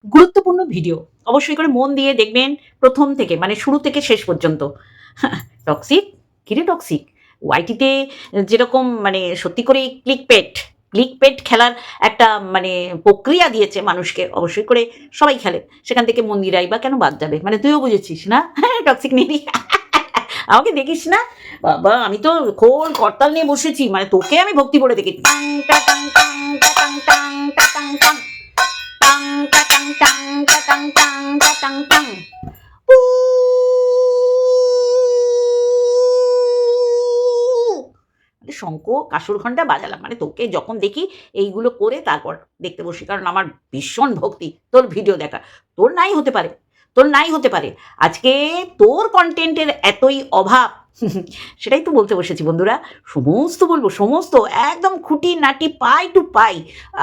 গুরুত্বপূর্ণ ভিডিও অবশ্যই করে মন দিয়ে দেখবেন প্রথম থেকে, মানে শুরু থেকে শেষ পর্যন্ত। টক্সিক, কিরে টক্সিক? ওয়াইটিতে যেরকম মানে সত্যি করে ক্লিক পেট খেলার একটা মানে প্রক্রিয়া দিয়েছে মানুষকে, অবশ্যই করে সবাই খেলে। সেখান থেকে মন্দিরাই বা কেন বাদ যাবে? মানে তুইও বুঝেছিস না? টক্সিক নেই। আমাকে দেখিস না বাবা, আমি তো খোল করতাল নিয়ে বসেছি, মানে তোকে আমি ভক্তি করে দেখি। টাং টা টাং টাং টা টাং টাং টা টাং টাং টাং টা টাং টাং টা টাং টাং টা টাং টাং। শঙ্খ কাসুর ঘন্টা বাজালাম, মানে তোকে যখন দেখি এইগুলো করে তারপর দেখতে বসি, কারণ আমার ভীষণ ভক্তি তোর ভিডিও দেখা। তোর নাই হতে পারে, তোর নাই হতে পারে, আজকে তোর কন্টেন্টের এতই অভাব। সেটাই তো বলতে বসেছি বন্ধুরা, সমস্ত বলবো, সমস্ত একদম খুঁটি নাটি পাই টু পাই,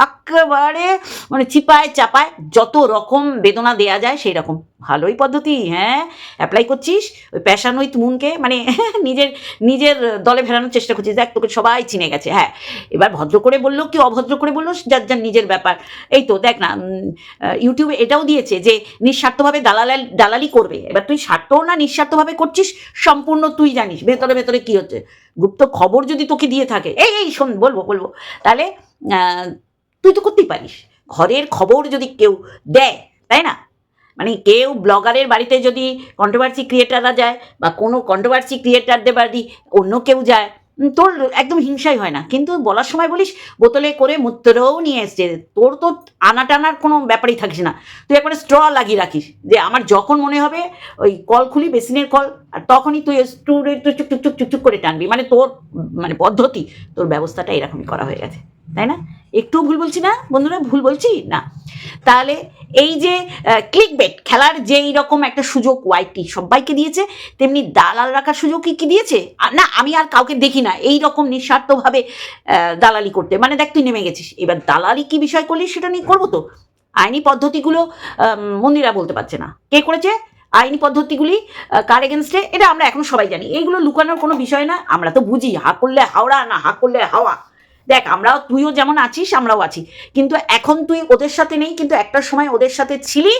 একেবারে মানে চিপায় চাপায় যত রকম বেদনা দেয়া যায় সেই রকম। ভালোই পদ্ধতি, হ্যাঁ অ্যাপ্লাই করছিস ওই প্যাশন উইথ মুনকে, মানে নিজের নিজের দলে ফেরানোর চেষ্টা করছিস। দেখ তোকে সবাই চিনে গেছে, হ্যাঁ এবার ভদ্র করে বললো কি অভদ্র করে বললো যার যার নিজের ব্যাপার। এই তো দেখ না, ইউটিউবে এটাও দিয়েছে যে নিঃস্বার্থভাবে দালালি করবে। এবার তুই স্বার্থ না নিঃস্বার্থভাবে করছিস সম্পূর্ণ তুই জানিস ভেতরে ভেতরে কি হচ্ছে। গুপ্ত খবর যদি তোকে দিয়ে থাকে, এই শোন বলবো তাহলে তুই তো করতেই পারিস। ঘরের খবর যদি কেউ দেয়, তাই না, মানে কেউ ব্লগারের বাড়িতে যদি কন্ট্রোভার্সি ক্রিয়েটাররা যায় বা কোনো কন্ট্রোভার্সি ক্রিয়েটারদের বাড়ি অন্য কেউ যায়, তোর একদম হিংসাই হয় না। কিন্তু বলার সময় বলিস বোতলে করে মূত্রও নিয়ে এসছে, তোর তো আনা টানার কোনো ব্যাপারই থাকিস না। তুই একবারে স্ট্র লাগিয়ে রাখিস যে আমার যখন মনে হবে ওই কল খুলি বেসিনের কল, আর তখনই তুই স্টুডে তুই চুক চুক চুক চুক চুক করে টানবি। মানে তোর মানে পদ্ধতি, তোর ব্যবস্থাটা এরকমই করা হয়ে গেছে, তাই না? একটু ভুল বলছি না বন্ধুরা? ভুল বলছি না? তাহলে এই যে ক্লিকবেট খেলার যে এইরকম একটা সুযোগ ওয়াইটি সবাইকে দিয়েছে, তেমনি দালাল রাখার সুযোগ কি দিয়েছে? না আমি আর কাউকে দেখি না এই রকম নিঃস্বার্থভাবে দালালি করতে। মানে দেখ তুই নেমে গেছিস, এবার দালালি কি বিষয় করলি সেটা নিয়ে করবো তো। আইনি পদ্ধতিগুলো মন্দিরা বলতে পারছে না কে করেছে, আইনি পদ্ধতিগুলি কার এগেনস্টে এটা আমরা এখন সবাই জানি। এইগুলো লুকানোর কোনো বিষয় না, আমরা তো বুঝি হা করলে হাওড়া না হা করলে হাওয়া। দেখ আমরাও, তুইও যেমন আছিস আমরাও আছি, কিন্তু এখন তুই ওদের সাথে নেই, কিন্তু একটা সময় ওদের সাথে ছিলি,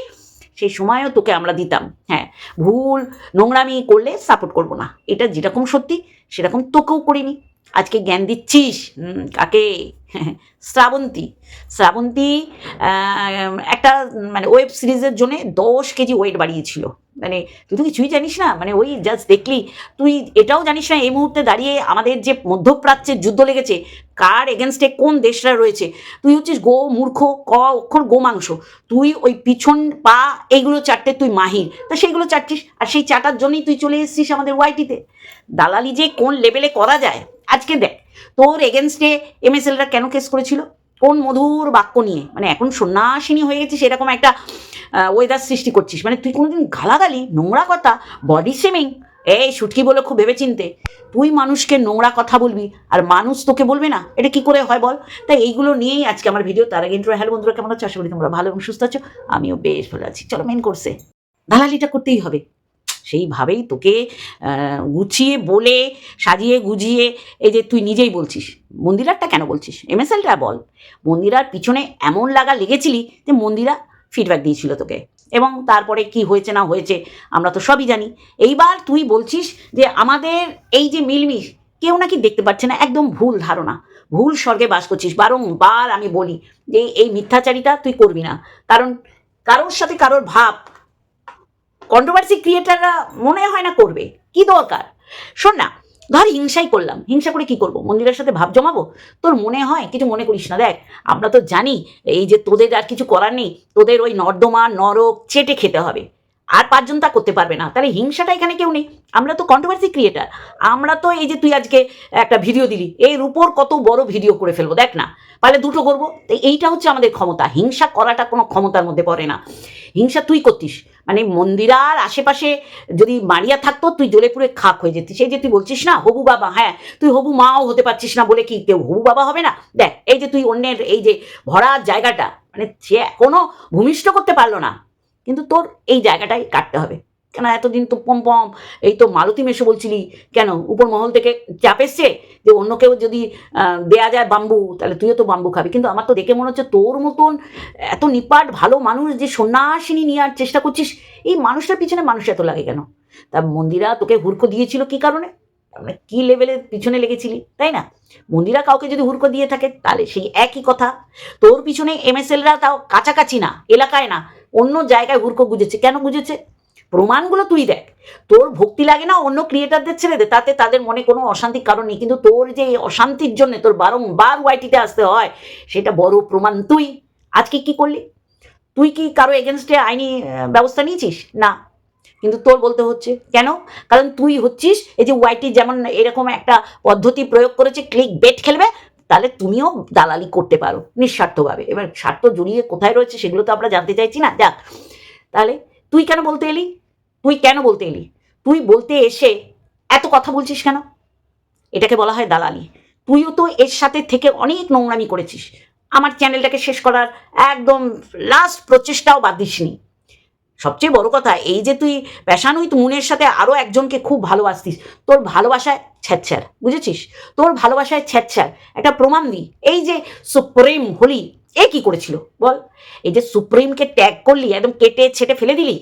সেই সময়ও তোকে আমরা দিতাম। হ্যাঁ ভুল নোংরামি করলে সাপোর্ট করবো না, এটা যেরকম সত্যি সেরকম তোকেও করিনি। আজকে জ্ঞান দিচ্ছিস কাকে? শ্রাবন্তী। শ্রাবন্তী একটা মানে ওয়েব সিরিজের জন্য 10 কেজি ওয়েট বাড়িয়েছিল। মানে তুই তো কিছুই জানিস না, মানে ওই জাস্ট দেখলি। তুই এটাও জানিস না এই মুহূর্তে দাঁড়িয়ে আমাদের যে মধ্যপ্রাচ্যের যুদ্ধ লেগেছে কার এগেনস্টে কোন দেশরা রয়েছে। তুই হচ্ছিস গো মূর্খ, ক অক্ষর গো মাংস। তুই ওই পিছন পা এইগুলো চাটতে তুই মাহির, তা সেইগুলো চাটছিস, আর সেই চাটার জন্যই তুই চলে এসেছিস আমাদের ওয়াইটিতে। দালালি যে কোন লেভেলে করা যায় আজকে দেখ। তোর এগেনস্টে এমএসএলরা কেন কেস করেছিল? কোন মধুর বাক্য নিয়ে, মানে এখন সন্ন্যাসিনী হয়ে গেছিস এরকম একটা ওয়েদার সৃষ্টি করছিস। মানে তুই কোনোদিন গালাগালি নোংরা কথা বডি শেমিং, এই সুটকি বলে খুব ভেবে চিনতে তুই মানুষকে নোংরা কথা বলবি আর মানুষ তোকে বলবে না, এটা কি করে হয় বল? তাই এইগুলো নিয়েই আজকে আমার ভিডিও। তার আগে ইন্ট্রো। হ্যালো বন্ধুরা, কেমন আছো? আশা করি তোমরা ভালো এবং সুস্থ আছো, আমিও বেশ ভালো আছি। চলো মেন কোর্সে। দালালিটা করতেই হবে, সেইভাবেই তোকে গুছিয়ে বলে সাজিয়ে গুজিয়ে। এই যে তুই নিজেই বলছিস মন্দিরারটা কেন বলছিস, এমএসএলটা বল। মন্দিরার পিছনে এমন লাগা লেগেছিলি যে মন্দিরা ফিডব্যাক দিয়েছিল তোকে, এবং তারপরে কি হয়েছে না হয়েছে আমরা তো সবই জানি। এইবার তুই বলছিস যে আমাদের এই যে মিলমিশ কেউ নাকি দেখতে পাচ্ছে না, একদম ভুল ধারণা, ভুল স্বর্গে বাস করছিস। বারংবার আমি বলি যে এই মিথ্যাচারিতা তুই করবি না, কারণ কারোর সাথে কারোর ভাব কন্ট্রোভার্সি ক্রিয়েটাররা মনে হয় না করবে, কি দরকার? শোন না, ধর হিংসাই করলাম, হিংসা করে কি করব? মন্দিরের সাথে ভাব জমাবো? তোর মনে হয় কিছু মনে করিস না। দেখ আমরা তো জানি এই যে তোদের আর কিছু করার নেই, তোদের ওই নর্দমা নরক চেটে খেতে হবে, আর 5 জন তা করতে পারবে না। তাহলে হিংসাটা এখানে কেউ নেই, আমরা তো কন্ট্রোভার্সি ক্রিয়েটার। আমরা তো এই যে তুই আজকে একটা ভিডিও দিলি, এর উপর কত বড় ভিডিও করে ফেলবো দেখ না, পারলে 2টো করবো। তো এইটা হচ্ছে আমাদের ক্ষমতা, হিংসা করাটা কোনো ক্ষমতার মধ্যে পড়ে না। হিংসা তুই করতিস, মানে মন্দিরার আশেপাশে যদি মারিয়া থাকতো তুই জ্বলে পুড়ে খাক হয়ে যেতিস। এই যে তুই বলছিস না হবু বাবা, হ্যাঁ তুই হবু মাও হতে পারছিস না বলে কি কেউ হবু বাবা হবে না? দেখ এই যে তুই অন্যের এই যে ভরার জায়গাটা, মানে সে এখনো ভূমিষ্ঠ করতে পারলো না, কিন্তু তোর এই জায়গাটাই কাটতে হবে। কেন এতদিন তো পম পম, এই তো মালতী মেশো বলছিলি, কেন উপর মহল থেকে চাপ এসছে যে অন্য কেউ যদি দেয়া যায় বাম্বু তাহলে তুইও তো বাম্বু খাবি? কিন্তু আমার তো দেখে মনে হচ্ছে তোর মতন এত নিপাট ভালো মানুষ যে সন্ন্যাসিনী নেওয়ার চেষ্টা করছিস, এই মানুষটার পিছনে মানুষ এত লাগে কেন? তা মন্দিরা তোকে হুড়কো দিয়েছিল কি কারণে? মানে কি লেভেলের পিছনে লেগেছিলি, তাই না? মন্দিরা কাউকে যদি হুড়কো দিয়ে থাকে তাহলে সেই একই কথা। তোর পিছনে এমএসএলরা তাও কাছাকাছি না, এলাকায় না, অন্য জায়গায় হুড়কো গুজেছে। কেন গুজেছে? প্রমাণগুলো তুই দেখ। তোর ভক্তি লাগে না অন্য ক্রিয়েটারদের ছেড়ে দে, তাতে তাদের মনে কোনো অশান্তির কারণ নেই, কিন্তু তোর যে অশান্তির জন্য তোর বারংবার ওয়াইটিতে আসতে হয় সেটা বড় প্রমাণ তুই। আজকে কি করলি? তুই কি কারো এগেনস্টে আইনি ব্যবস্থা নিয়েছিস? না, কিন্তু তোর বলতে হচ্ছে কেন? কারণ তুই হচ্ছিস এই যে ওয়াইটি যেমন এরকম একটা পদ্ধতি প্রয়োগ করেছে ক্লিক বেট খেলবে, তাহলে তুমিও দালালি করতে পারো নিঃস্বার্থভাবে। এবার স্বার্থ জড়িয়ে কোথায় রয়েছে সেগুলো তো আমরা জানতে চাইছি না। যাক, তাহলে তুই কেন বলতে এলি? তুই কেন বলতে এলি? তুই বলতে এসে এত কথা বলছিস কেন? এটাকে বলা হয় দালালি। তুইও তো এর সাথে থেকে অনেক নোংরামি করেছিস। আমার চ্যানেলটাকে শেষ করার একদম লাস্ট প্রচেষ্টাও বাদ দিসনি। সবচেয়ে বড় কথা এই যে তুই প্যাশান উইথ মুনের সাথে আরও একজনকে খুব ভালোবাসতিস, তোর ভালোবাসায় ছ্যাঁচ্ছার, বুঝেছিস? তোর ভালোবাসায় ছ্যাঁচ্ছার একটা প্রমাণ দিই। এই যে সুপ্রিম হলি, এ কি করেছিল বল? এই যে সুপ্রিমকে ট্যাগ করলি, একদম কেটে ছেটে ফেলে দিলি,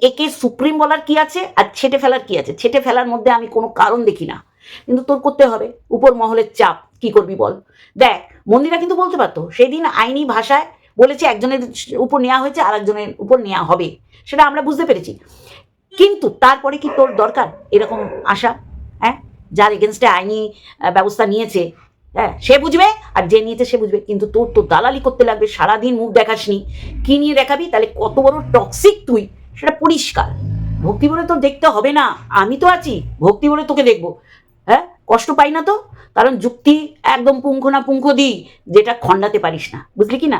একে সুপ্রিম বলার কি আছে আর ছেটে ফেলার কি আছে? ছেটে ফেলার মধ্যে আমি কোনো কারণ দেখি না, কিন্তু তোর করতে হবে। উপর মহলের চাপ, কি করবি বল? দেখ, মন্দিরা কিন্তু বলতে পারতো, সেদিন আইনি ভাষায় বলেছে একজনের উপর নেওয়া হয়েছে আর একজনের উপর নেওয়া হবে, সেটা আমরা বুঝতে পেরেছি। কিন্তু তারপরে কি তোর দরকার এরকম আশা? হ্যাঁ, যার এগেনস্টে আইনি ব্যবস্থা নিয়েছে, হ্যাঁ সে বুঝবে, আর যে নিয়েছে সে বুঝবে, কিন্তু তোর তো দালালি করতে লাগবে। সারাদিন মুখ দেখাসনি, কি নিয়ে দেখাবি? তাহলে কত বড় টক্সিক তুই সেটা পরিষ্কার। ভক্তি বলে তো দেখতে হবে না, আমি তো আছি, ভক্তি বলে তোকে দেখবো। হ্যাঁ, কষ্ট পাই না তো, কারণ যুক্তি একদম পুঙ্খ না পুঙ্খ দিই, যেটা খণ্ডাতে পারিস না, বুঝলি কি না?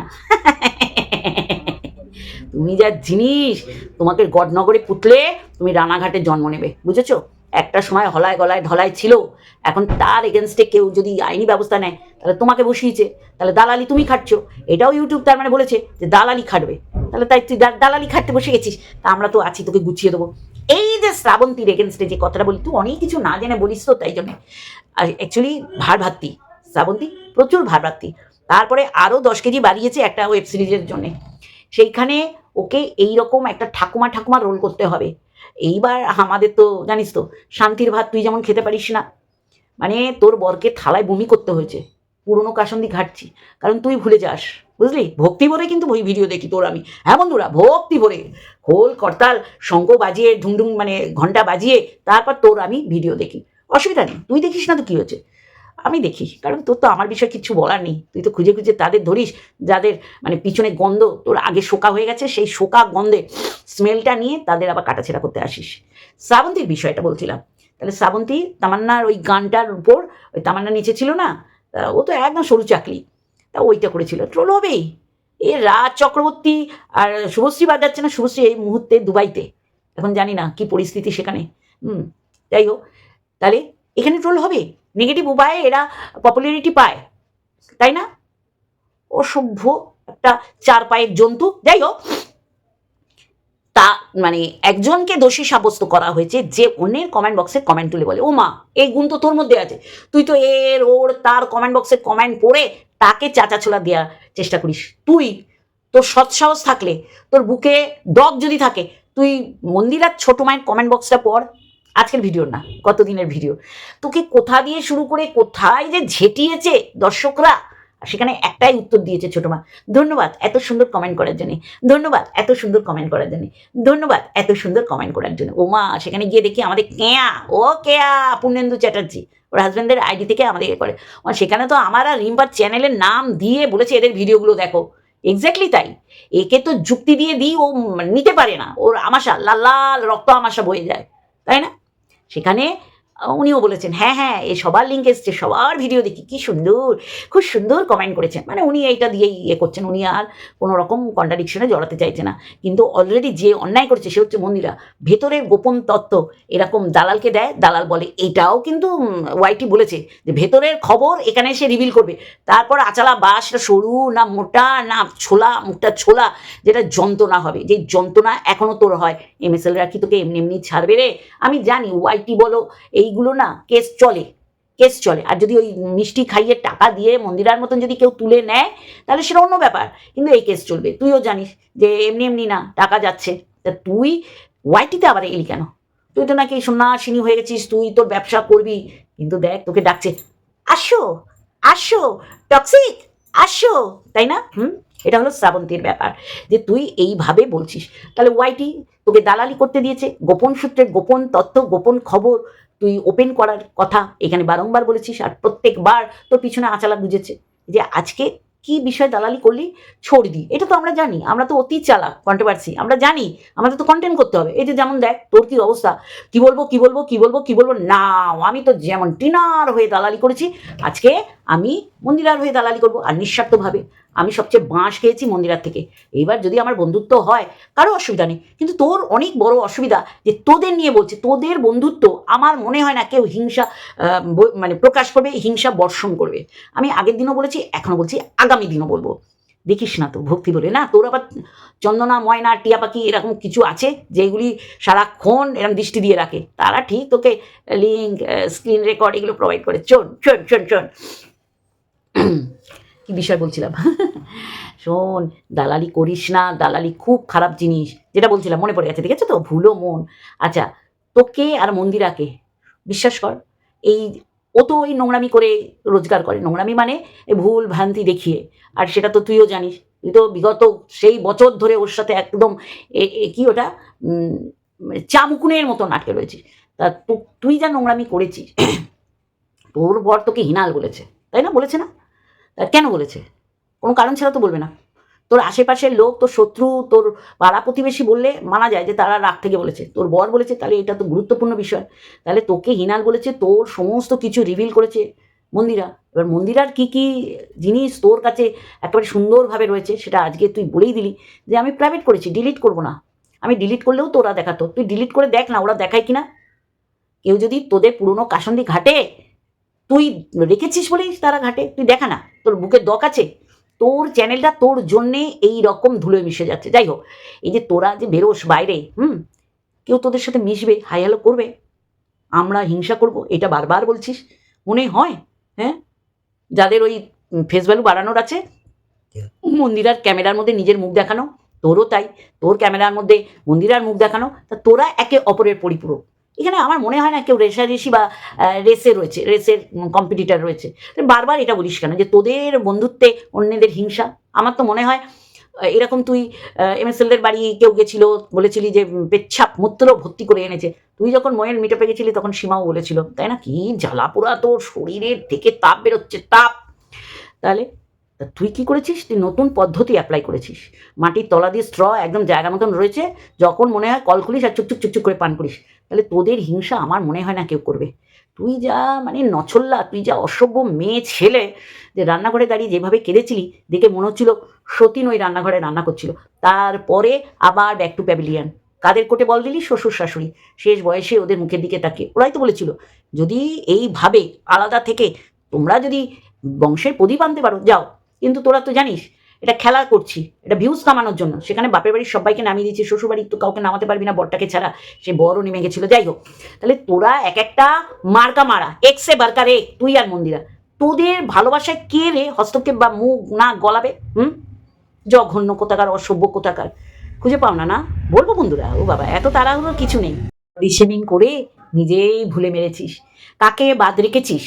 তুমি যা জিনিস, তোমাকে গডনগরে পুতলে তুমি রানাঘাটে জন্ম নেবে, বুঝেছো? একটা সময় হলায় গলায় ঢলায় ছিল, এখন তার এগেনস্টে কেউ যদি আইনি ব্যবস্থা নেয় তাহলে তোমাকে বসিয়েছে, তাহলে দালালি তুমি খাটছো। এটাও ইউটিউব তার মানে বলেছে যে দালালি খাটবে, তাহলে তাই তুই দালালি খাটতে বসে গেছিস। তা আমরা তো আছি, তোকে গুছিয়ে দেবো। এই যে শ্রাবন্তীর এগেনস্টে যে কথাটা বলি, তুই অনেক কিছু না জেনে বলিস তো, তাই জন্যে অ্যাকচুয়ালি ভারভাত্তি শ্রাবন্তী, প্রচুর ভারভাত্তি। তারপরে আরও 10 কেজি বাড়িয়েছে একটা ওয়েব সিরিজের জন্যে, সেইখানে ওকে এইরকম একটা ঠাকুমা ঠাকুমা রোল করতে হবে। এইবার আমাদের তো জানিস তো, শান্তির ভাত তুই যেমন খেতে পারিস না, মানে তোর বরকে থালায় বমি করতে হয়েছে, পুরনো কাসন্দি ঘাটছি, কারণ তুই ভুলে যাস, বুঝলি? ভক্তি ভরে কিন্তু ওই ভিডিও দেখি তোর আমি। হ্যাঁ বন্ধুরা, ভক্তি ভরে খোল করতাল শঙ্খ বাজিয়ে ঢুংঢুং মানে ঘন্টা বাজিয়ে তারপর তোর আমি ভিডিও দেখি, অসুবিধা নেই। তুই দেখিস না তো কী হয়েছে? আমি দেখি, কারণ তোর তো আমার বিষয়ে কিছু বলার নেই। তুই তো খুঁজে খুঁজে তাদের ধরিস যাদের মানে পিছনে গন্ধ তোর আগে শোকা হয়ে গেছে, সেই শোকা গন্ধে স্মেলটা নিয়ে তাদের আবার কাটাছেড়া করতে আসিস। শ্রাবন্তীর বিষয়টা বলছিলাম। তাহলে শ্রাবন্তী তামান্নার ওই গানটার উপর, ওই তামান্না নিচে ছিল না, ও তো একদম সরু চাকলি, তা ওইটা করেছিল, ট্রোল হবেই। এ রাজ চক্রবর্তী আর শুভশ্রী বাদ যাচ্ছে না, শুভশ্রী এই মুহূর্তে দুবাইতে, এখন জানি না কি পরিস্থিতি সেখানে। যাই হোক, তাহলে এখানে ট্রোল হবে, নেগেটিভ উপায়ে এরা পপুলারিটি পায়, তাই না? অসভ্য একটা 4 পায়ের জন্তু। যাই হোক, তা মানে একজনকে দোষী সাব্যস্ত করা হয়েছে যে অন্যের কমেন্ট বক্সে কমেন্ট তুলে বলে, ও মা এই গুণ তো তোর মধ্যে আছে, তুই তো এর ওর তার কমেন্ট বক্সে কমেন্ট পড়ে তাকে চাচাছোলা দেওয়ার চেষ্টা করিস। তুই তোর সৎসাহস থাকলে, তোর বুকে ডগ যদি থাকে, তুই মন্দিরার ছোট মায়ের কমেন্ট বক্সটা পড়। আজকের ভিডিও না, কতদিনের ভিডিও, তোকে কোথা দিয়ে শুরু করে কোথায় যে ঝেঁটিয়েছে দর্শকরা, সেখানে একটাই উত্তর দিয়েছে ছোট মা, ধন্যবাদ এত সুন্দর কমেন্ট করার জন্য, ধন্যবাদ এত সুন্দর কমেন্ট করার জন্য, ধন্যবাদ এত সুন্দর কমেন্ট করার জন্য। ও মা, সেখানে গিয়ে দেখি আমাদের কেয়া, ও কেয়া পূর্ণেন্দু চ্যাটার্জি, ওর হাজব্যান্ডের আইডি থেকে আমাদের করে, সেখানে তো আমার আর রিম্পার চ্যানেলের নাম দিয়ে বলেছে এদের ভিডিওগুলো দেখো। এক্স্যাক্টলি তাই, একে তো যুক্তি দিয়ে দিই, ও নিতে পারে না, ওর আমাশা লাল লাল রক্ত আমাশা বয়ে যায়, তাই না? সেখানে উনিও বলেছেন হ্যাঁ হ্যাঁ এ সবার লিঙ্ক এসছে, সবার ভিডিও দেখি, কি সুন্দর, খুব সুন্দর কমেন্ট করেছেন। মানে উনি এইটা দিয়েই করছেন, উনি আর কোনো রকম কন্ট্রাডিকশনে জড়াতে চাইছে না। কিন্তু অলরেডি যে অন্যায় করেছে সে হচ্ছে মন্দিরা। ভেতরের গোপন তত্ত্ব এরকম দালালকে দেয়, দালাল বলে। এটাও কিন্তু ওয়াইটি বলেছে যে ভেতরের খবর এখানে এসে রিভিল করবে। তারপর আচালা বাসটা সরু না মোটা না ছোলা, মুখটা ছোলা, যেটা যন্ত্রণা হবে, যে যন্ত্রণা এখনো তোর হয়। এমএসএলরা কি তোকে এমনি এমনি ছাড়বে রে? আমি জানি ওয়াইটি বলো এইগুলো না কেস চলে, কেস চলে। আর যদি ওই মিষ্টি খাইয়ে টাকা দিয়ে মন্দিরার মতন যদি কেউ তুলে নেয় তাহলে সেটা অন্য ব্যাপার, কিন্তু এই কেস চলবে। তুইও জানিস যে এমনি এমনি না, টাকা যাচ্ছে। তা তুই ওয়াইটিতে আবার এলি কেন? তুই তো নাকি সন্ন্যাসিনী হয়ে গেছিস, তুই তোর ব্যবসা করবি। কিন্তু দেখ তোকে ডাকছে, আসো আসো টক্সিক আসো, তাই না? এটা হলো শ্রাবন্তীর ব্যাপার, যে তুই এইভাবে বলছিস। তাহলে ওয়াইটি তোকে দালালি করতে দিয়েছে, গোপন সূত্রের গোপন তথ্য, গোপন খবর তুই ওপেন করার কথা এখানে বারংবার বলেছিস। আর প্রত্যেকবার তোর পিছনে আঁচালা বুঝেছে যে আজকে কি বিষয় দালালি করলি, ছড় দি। এটা তো আমরা জানি, আমরা তো অতি চালাক, কন্ট্রোভার্সি আমরা জানি, আমাদের তো কন্টেন্ট করতে হবে। এই যে যেমন দেখ তোর কি অবস্থা, কি বলবো কি বলবো কি বলবো কি বলবো না, আমি তো যেমন টিনার হয়ে দালালি করেছি, আজকে আমি মন্দিরার হয়ে দালালি করবো। আর নিঃস্বার্থভাবে আমি সবচেয়ে বাঁশ খেয়েছি মন্দিরার থেকে। এইবার যদি আমার বন্ধুত্ব হয় কারো অসুবিধা নেই, কিন্তু তোর অনেক বড় অসুবিধা যে তোদের নিয়ে বলছে, তোদের বন্ধুত্ব আমার মনে হয় না কেউ হিংসা মানে প্রকাশ করবে, হিংসা বর্ষণ করবে। আমি আগের দিনও বলেছি, এখনো বলছি, আগামী দিনও বলবো। দেখিস না তো ভক্তি বলে না, তোর আবার চন্দনা ময়না টিয়া পাখি এরকম কিছু আছে যেগুলি সারাক্ষণ এরকম দৃষ্টি দিয়ে রাখে, তারা ঠিক তোকে লিঙ্ক স্ক্রিন রেকর্ড এগুলো প্রোভাইড করে। শোন শোন শোন শোন কি বিষয় বলছিলাম শোন, দালালি করিস না, দালালি খুব খারাপ জিনিস। যেটা বলছিলাম মনে পড়ে গেছে, ঠিক আছে তো, ভুলো মন। আচ্ছা, তোকে আর মন্দিরাকে বিশ্বাস কর, এই ও তো ওই নোংরামি করে রোজগার করে, নোংরামি মানে ভুল ভ্রান্তি দেখিয়ে। আর সেটা তো তুইও জানিস, তুই তো বিগত সেই বছর ধরে ওর সাথে একদম কি ওটা চামুকুনের মতো আটকে রয়েছিস। তা তুই যা নোংরামি করেছিস তোর বর তোকে হিনাল বলেছে, তাই না? বলেছে না? কেন বলেছে? কোনো কারণ ছাড়া তো বলবে না। তোর আশেপাশের লোক, তোর শত্রু, তোর পাড়া প্রতিবেশী বললে মানা যায় যে তারা রাগ থেকে বলেছে। তোর বর বলেছে, তাহলে এটা তো গুরুত্বপূর্ণ বিষয়। তাহলে তোকে হিনাল বলেছে, তোর সমস্ত কিছু রিভিল করেছে মন্দিরা। এবার মন্দিরার কি কি জিনিস তোর কাছে একেবারে সুন্দরভাবে রয়েছে সেটা আজকে তুই বলেই দিলি যে আমি প্রাইভেট করেছি, ডিলিট করবো না। আমি ডিলিট করলেও তো ওরা দেখাতো, তুই ডিলিট করে দেখ না ওরা দেখায় কিনা। কেউ যদি তোদের পুরনো কাসন্দি ঘাটে, তুই রেখেছিস বলেই তারা ঘাটে, তুই দেখা না, তোর বুকের দক আছে। তোর চ্যানেলটা তোর জন্যে এই রকম ধুলোয় মিশে যাচ্ছে। যাই হোক, এই যে তোরা যে বেরোস বাইরে, কেউ তোদের সাথে মিশবে, হাই হ্যালো করবে, আমরা হিংসা করব, এটা বারবার বলছিস, মনে হয়? হ্যাঁ, যাদের ওই ফেস ভ্যালু বাড়ানোর আছে, মন্দিরার ক্যামেরার মধ্যে নিজের মুখ দেখানো, তোরও তাই, তোর ক্যামেরার মধ্যে মন্দিরার মুখ দেখানো, তা তোরা একে অপরের পরিপূরক। এখানে আমার মনে হয় না কেউ রেষারেষি বা রেসে রয়েছে, রেসের কম্পিটিটার রয়েছে। বারবার এটা বলিস কেন যে তোদের বন্ধুত্বে অন্যদের হিংসা? আমার তো মনে হয় এরকম তুই এমএসএলদের বাড়ি কেউ গেছিল, বলেছিলি যে পেচ্ছাপ মূত্র ভর্তি করে এনেছে। তুই যখন ময়ের মিটআপে গেছিলি তখন সীমাও বলেছিল, তাই না? কি জ্বালাপোড়া তোর শরীরের থেকে তাপ বেরোচ্ছে, তাপ। তাহলে তুই কি করেছিস? তুই নতুন পদ্ধতি অ্যাপ্লাই করেছিস, মাটির তলা দিয়ে স্ট্র একদম জায়গা মতন রয়েছে, যখন মনে হয় কল খুলিস আর চুকচুক চুকচুক করে পান করিস। তাহলে তোদের হিংসা আমার মনে হয় না কেউ করবে। তুই যা মানে নছল্লা, তুই যা অসভ্য মেয়ে ছেলে, যে রান্নাঘরে দাঁড়িয়ে যেভাবে কেঁদেছিলি দেখে মনে হচ্ছিল সতীন ওই রান্নাঘরে রান্না করছিল। তারপরে আবার ব্যাক টু প্যাভিলিয়ন। কাদের কোটে বল দিলি? শ্বশুর শাশুড়ি। শেষ বয়সে ওদের মুখের দিকে তাকিয়ে ওরাই তো বলেছিল যদি এইভাবে আলাদা থেকে তোমরা যদি বংশের প্রদীপ আনতে পারো যাও, কিন্তু তোরা তো জানিস এটা খেলা করছি, এটা ভিউজ কামানোর জন্য। সেখানে বাপের বাড়ির সবাইকে নামিয়ে দিচ্ছি, শ্বশুর বাড়ির তো কাউকে নামাতে পারবি না, বরটাকে ছাড়া। সে বড়ও নেমে গেছিল। যাই হোক, তাহলে তোরা এক একটা মার্কা মারা, এক্সে বার্কার এক, তুই আর মন্দিরা। তোদের ভালোবাসায় কে রে হস্তক্ষেপ বা মুখ না গলাবে? জঘন্য কোথাকার, অসভ্য কোথাকার, খুঁজে পাও না? না বলবো বন্ধুরা, ও বাবা এত তাড়াহুড়োর কিছু নেই। রিশেমিং করে নিজেই ভুলে মেরেছিস, কাকে বাদ রেখেছিস?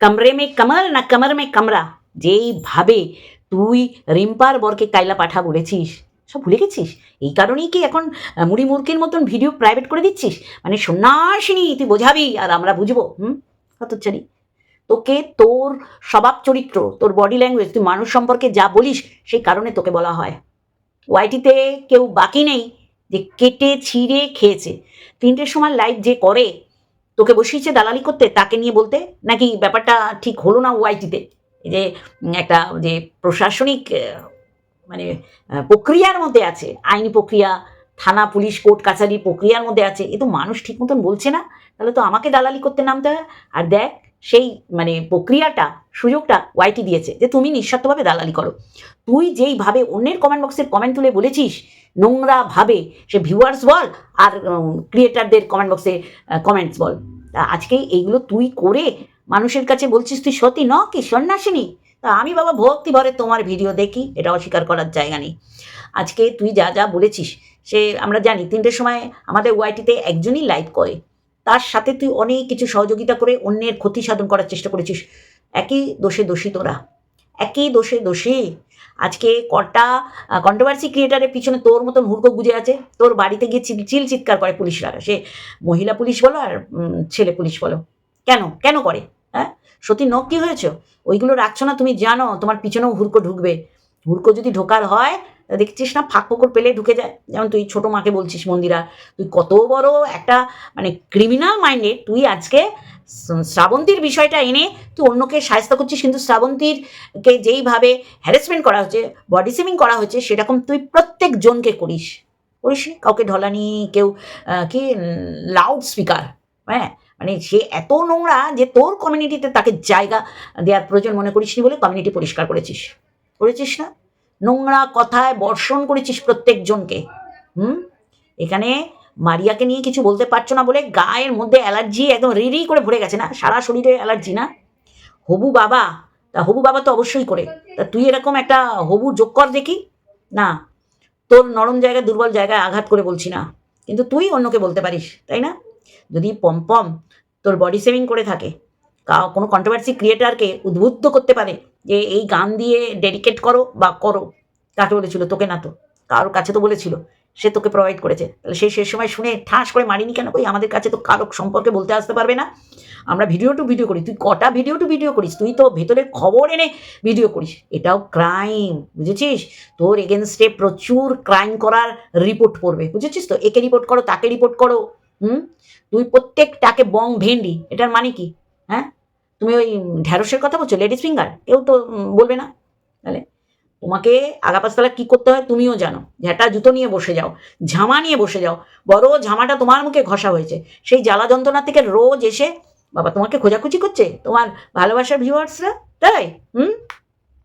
কামরে মে কমর না কমর মে কামরা, যেইভাবে তুই রিম্পার বরকে কাইলা পাঠা বলেছিস, সব ভুলে গেছিস? এই কারণেই কি এখন মুড়ি মুরকির মতন ভিডিও প্রাইভেট করে দিচ্ছিস? মানে সন্ন্যাসিনী তুই বোঝাবি আর আমরা বুঝবো? হতচ্ছাড়ি। তোকে তোর স্বভাব চরিত্র, তোর বডি ল্যাঙ্গুয়েজ, তুই মানুষ সম্পর্কে যা বলিস সেই কারণে তোকে বলা হয়। ওয়াইটিতে কেউ বাকি নেই যে কেটে ছিঁড়ে খেয়েছে। 3টের সময় লাইভ যে করে তোকে বসিয়েছে দালালি করতে, তাকে নিয়ে বলতে, নাকি ব্যাপারটা ঠিক হলো না ওয়াইটিতে? এই যে একটা যে প্রশাসনিক মানে প্রক্রিয়ার মধ্যে আছে, আইনি প্রক্রিয়া, থানা পুলিশ কোর্ট কাছারির প্রক্রিয়ার মধ্যে আছে, এ তো মানুষ ঠিক মতন বলছে না, তাহলে তো আমাকে দালালি করতে নামতে হয়। আর দেখ, সেই মানে প্রক্রিয়াটা, সুযোগটা ওয়াইটি দিয়েছে যে তুমি নিঃস্বার্থভাবে দালালি করো। তুই যেইভাবে অন্যের কমেন্ট বক্সের কমেন্ট তুলে বলেছিস, নোংরাভাবে, সে ভিউয়ার্স বল আর ক্রিয়েটারদের কমেন্ট বক্সে কমেন্টস বল, তা আজকে এইগুলো তুই করে মানুষের কাছে বলছিস তুই সতী ন কি সন্ন্যাসিনী? তা আমি বাবা ভক্তি ভরে তোমার ভিডিও দেখি, এটা অস্বীকার করার জায়গা নেই। আজকে তুই যা যা বলেছিস, সে আমরা জানি 3টের সময় আমাদের ওয়াইটিতে একজনই লাইভ করে, তার সাথে তুই অনেক কিছু সহযোগিতা করে অন্যের ক্ষতি সাধন করার চেষ্টা করেছিস। একই দোষে দোষী তোরা, একই দোষে দোষী। আজকে কটা কন্ট্রোভার্সি ক্রিয়েটারের পিছনে তোর মতন হুড়কো গুজে আছে, তোর বাড়িতে গিয়ে চিল চিৎকার করে পুলিশরা, সে মহিলা পুলিশ বলো আর ছেলে পুলিশ বলো। কেন কেন করে? হ্যাঁ, সত্যি নখ কি হয়েছে? ওইগুলো রাখছো না, তুমি জানো তোমার পিছনেও হুড়কো ঢুকবে। হুড়কো যদি ঢোকার হয়, দেখছিস না ফাঁক ফোকর পেলে ঢুকে যায়। যেমন তুই ছোটো মাকে বলছিস মন্দিরা, তুই কত বড় একটা মানে ক্রিমিনাল মাইন্ডে, তুই আজকে শ্রাবন্তীর বিষয়টা এনে তুই অন্যকে সাহায্য করছিস, কিন্তু শ্রাবন্তীরকে যেইভাবে হ্যারাসমেন্ট করা হচ্ছে, বডি শেমিং করা হচ্ছে, সেরকম তুই প্রত্যেক জনকে করিস। কাউকে ঢলানি, কেউ কি লাউড স্পিকার, হ্যাঁ, মানে সে এত নোংরা যে তোর কমিউনিটিতে তাকে জায়গা দেওয়ার প্রয়োজন মনে করিসনি বলে কমিউনিটি পরিষ্কার করেছিস, করেছিস না? নোংরা কথায় বর্ষণ করেছিস প্রত্যেকজনকে। এখানে মারিয়াকে নিয়ে কিছু বলতে পারছো না বলে গায়ের মধ্যে অ্যালার্জি একদম রিরি করে ভরে গেছে না, সারা শরীরে অ্যালার্জি না? হবু বাবা, তা হবু বাবা তো অবশ্যই করে, তা তুই এরকম একটা হবু যোগ কর দেখি না। তোর নরম জায়গায় দুর্বল জায়গায় আঘাত করে বলছি না, কিন্তু তুই অন্যকে বলতে পারিস, তাই না? যদি পম্পম তোর বডি শেমিং করে থাকে, কোনো কন্ট্রোভার্সি ক্রিয়েটারকে উদ্বুদ্ধ করতে পারে যে এই গান দিয়ে ডেডিকেট করো বা করো, কাকে বলেছিল? তোকে না তো, কারোর কাছে তো বলেছিল, সে তোকে প্রোভাইড করেছে, তাহলে সে শেষ সময় শুনে ঠাস করে মারিনি কেন? কই আমাদের কাছে তো কারো সম্পর্কে বলতে আসতে পারবে না? আমরা ভিডিও টু ভিডিও করি, তুই কটা ভিডিও টু ভিডিও করিস? তুই তো ভেতরের খবর এনে ভিডিও করিস, এটাও ক্রাইম, বুঝেছিস? তোর এগেনস্টে প্রচুর ক্রাইম করার রিপোর্ট পড়বে, বুঝেছিস তো? একে রিপোর্ট করো, তাকে রিপোর্ট করো। তুই প্রত্যেকটাকে বং ভেন্ডি, এটার মানে কি? হ্যাঁ, তুমি ওই ঢ্যাঁড়সের কথা বলছো, লেডিস ফিঙ্গার, কেউ তো বলবে না। তাহলে তোমাকে আগাপাশতলা কী করতে হয় তুমিও জানো। ঝ্যাঁটা জুতো নিয়ে বসে যাও, ঝামা নিয়ে বসে যাও, বড় ঝামাটা তোমার মুখে ঘষা হয়েছে, সেই জ্বালা যন্ত্রণা থেকে রোজ এসে বাবা তোমাকে খোঁজাখুঁজি করছে তোমার ভালোবাসার ভিউয়ার্সরা, তাই?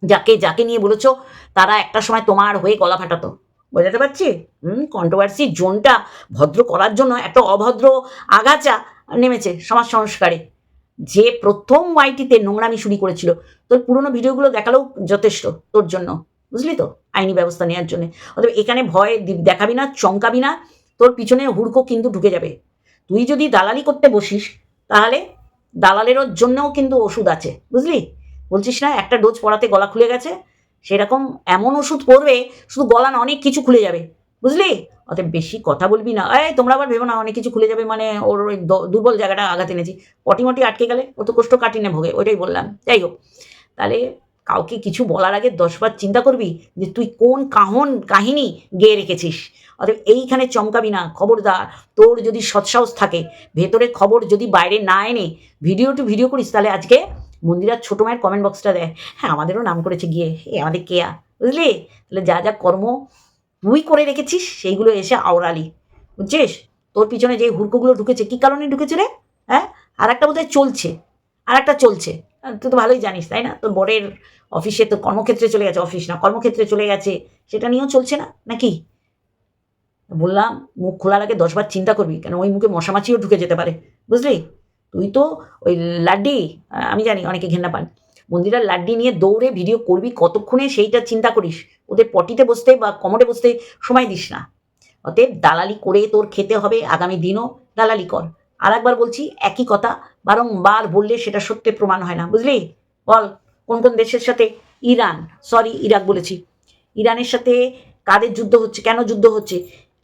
যাকে যাকে নিয়ে বলেছো তারা একটা সময় তোমার হয়ে গলা ফাটাতো, বোঝাতে পারছি? কন্ট্রোভার্সি জোনটা ভদ্র করার জন্য একটা অভদ্র আগাছা নেমেছে সমাজ সংস্কারে, যে প্রথম ওয়াইটিতে নোংরামি শুরু করেছিল। তোর পুরোনো ভিডিওগুলো দেখালেও যথেষ্ট তোর জন্য, বুঝলি তো, আইনি ব্যবস্থা নেওয়ার জন্য। অতএব এখানে ভয় দেখাবি না, চমকাবি না, তোর পিছনে হুড়কো কিন্তু ঢুকে যাবে। তুই যদি দালালি করতে বসিস, তাহলে দালালেরও জন্যও কিন্তু ওষুধ আছে, বুঝলি? বলছিস না একটা ডোজ পড়াতে গলা খুলে গেছে, সেরকম এমন ওষুধ পড়বে, শুধু গলা না অনেক কিছু খুলে যাবে, বুঝলি? অতএব বেশি কথা বলবি না। এই তোমরা আবার ভেবো না অনেক কিছু খুলে যাবে মানে ওর ওই দুর্বল জায়গাটা আঘাত এনেছি, পটিমটি আটকে গেলে ও তো কোষ্ঠ কাটিনে ভোগে, ওইটাই বললাম। যাই হোক, তাহলে কাউকে কিছু বলার আগে 10বার চিন্তা করবি যে তুই কোন কাহিনী গেয়ে রেখেছিস। অতএব এইখানে চমকাবি না, খবরদার। তোর যদি সৎসাহস থাকে, ভেতরের খবর যদি বাইরে না এনে ভিডিও টু ভিডিও করিস, তাহলে আজকে মন্দিরার ছোটো মায়ের কমেন্ট বক্সটা দেয়, হ্যাঁ আমাদেরও নাম করেছে গিয়ে, আমাদের কেয়া, বুঝলি? তাহলে যা যা কর্ম তুই করে রেখেছিস সেইগুলো এসে আওড়ালি, বুঝছিস? তোর পিছনে যে হুড়কোগুলো ঢুকেছে কী কারণে ঢুকেছে রে? হ্যাঁ, আর একটা বোধহয় চলছে, আর একটা চলছে, তুই তো ভালোই জানিস, তাই না? তোর বরের অফিসে, তোর কর্মক্ষেত্রে চলে গেছে, অফিস না কর্মক্ষেত্রে চলে গেছে, সেটা নিয়েও চলছে না নাকি? বললাম মুখ খোলার আগে 10বার চিন্তা করবি, কেন ওই মুখে মশামাছিও ঢুকে যেতে পারে, বুঝলি? তুই তো ওই লাড্ডি, আমি জানি অনেকে ঘেন্না পান, মন্দিরার লাড্ডি নিয়ে দৌড়ে ভিডিও করবি কতক্ষণে সেইটা চিন্তা করিস, ওদের পটিতে বসতে বা কমোডে বসতে সময় দিস না। অতএব দালালি করে তোর খেতে হবে, আগামী দিনও দালালি কর। আর একবার বলছি একই কথা, বারংবার বললে সেটা সত্যি প্রমাণ হয় না, বুঝলি? বল কোন কোন দেশের সাথে? ইরাক বলেছি, ইরানের সাথে কাদের যুদ্ধ হচ্ছে, কেন যুদ্ধ হচ্ছে,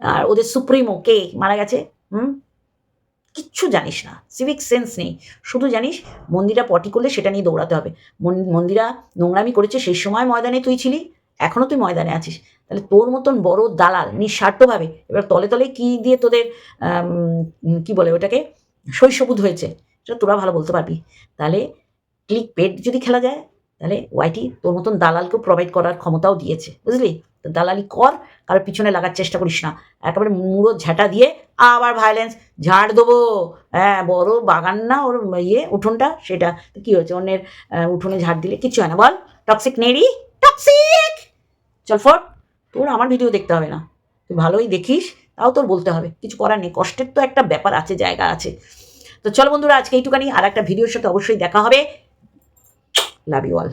আর ওদের সুপ্রিমো কে মারা গেছে? কিচ্ছু জানিস না, সিভিক সেন্স নেই, শুধু জানিস মন্দিরা পটি করলে সেটা নিয়ে দৌড়াতে হবে। মন্দিরা নোংরামি করেছে, সেই সময় ময়দানে তুই ছিলি, এখনও তুই ময়দানে আছিস। তাহলে তোর মতন বড় দালাল নিঃস্বার্থভাবে, এবার তলে তলে কী দিয়ে তোদের কি বলে ওটাকে, শৈশবুদ হয়েছে, সেটা তোরা ভালো বলতে পারবি। তাহলে ক্লিক পেড যদি খেলা যায়, তাহলে ওয়াইটি তোর মতন দালালকেও প্রোভাইড করার ক্ষমতাও দিয়েছে, বুঝলি? তো দালালি কর, কারোর পিছনে লাগার চেষ্টা করিস না। একেবারে মুড়ো ঝাঁটা দিয়ে আবার ভায়োলেন্স, ঝাড় দেবো। হ্যাঁ, বড় বাগান না ওর উঠোনটা, সেটা কি হয়েছে? অন্যের উঠোনে ঝাড় দিলে কিচ্ছু হয় না, বল? Toxic নেড়ি, toxic. চল ফট, তোর আমার ভিডিও দেখতে হবে না, তুই ভালোই দেখিস, তাও তোর বলতে হবে, কিছু করার নেই, কষ্টের তো একটা ব্যাপার আছে, জায়গা আছে। তো চলো বন্ধুরা, আজকে এইটুখানি, আর একটা ভিডিওর সাথে অবশ্যই দেখা হবে। Love you all.